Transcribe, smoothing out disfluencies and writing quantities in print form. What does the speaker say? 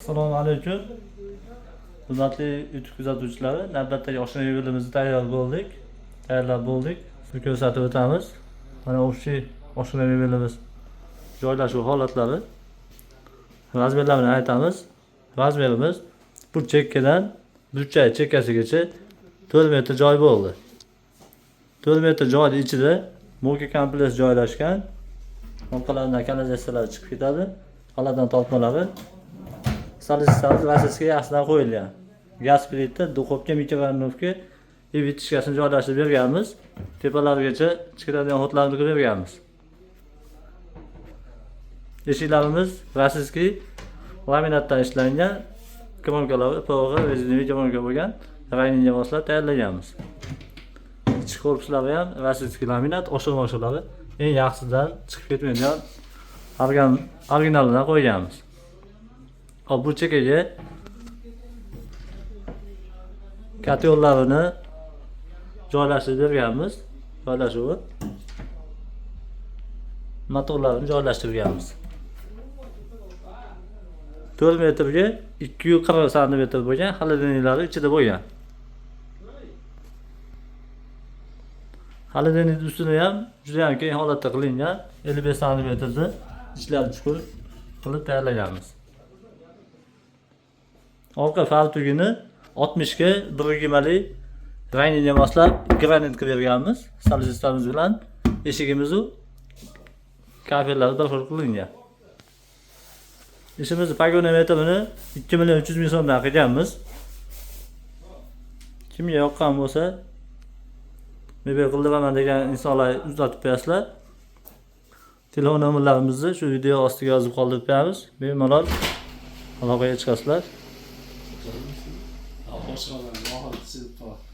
Assalomu alaykum. Hurmatli YouTube kuzatuvchilari, navbatdagi oshxona yo'limizni tayyorlab bo'ldik. Sizni ko'rsatib o'tamiz. Mana общий oshxona yo'limiz joylashuv holatlari. Razmerlarini aytamiz. Razmerimiz bu chekkadan burchak chekkasigacha 4 metr joy bo'ldi. 4 metr joyning ichida mo'ka kompleks joylashgan. Orqalaridan kanalizatsiyalar chiqib ketadi. Xaladan tortmalari Solistamiz vasisiga yaxshidan qo'yilgan. Gaz plita, duxovka, mikrovalnovka, vitichkasini joylashtirib berganmiz. Tepalarigacha chiqadigan hotlarni qilib berganmiz. Eshiklarimiz vasiski laminatdan ishlangan, kronkalari PVC rezinoviy kronka bo'lgan, rangli vositalar tayyorlaganmiz. Ichki korpuslari ham vasiski laminat, oshirma-oshirlari eng yaxshisidan chiqib ketmaydigan originaldan qo'yganmiz. Hop, bu chekkaga katyollarini joylashtirib berganmiz. Joylashuvi motorlarini joylashtirganmiz. 4 metrga 240 cm bo'lgan xolodilniklari ichida bo'lgan. Xolodilnik ustini ham juda ham keng holatda qilingan, 55 cm da ichlari chuqur qilib tayyorlaganmiz. Orqa fartugini 60 ga 120 rangini moslab granit qilib berganmiz. Solistamiz bilan eshigimiz u kafellar bir xil qilingan. Ishimizni pagonometrini 2 million 300 ming so'mdan qilganmiz. Kimga yoqqan bo'lsa, mebel qildiraman degan insonlar uzatib qo'yasizlar. Telefon nomerlarimizni shu video ostiga yozib qoldirib qo'yamiz. Bemalol aloqaga chiqasizlar. Boshqalarga oxirgi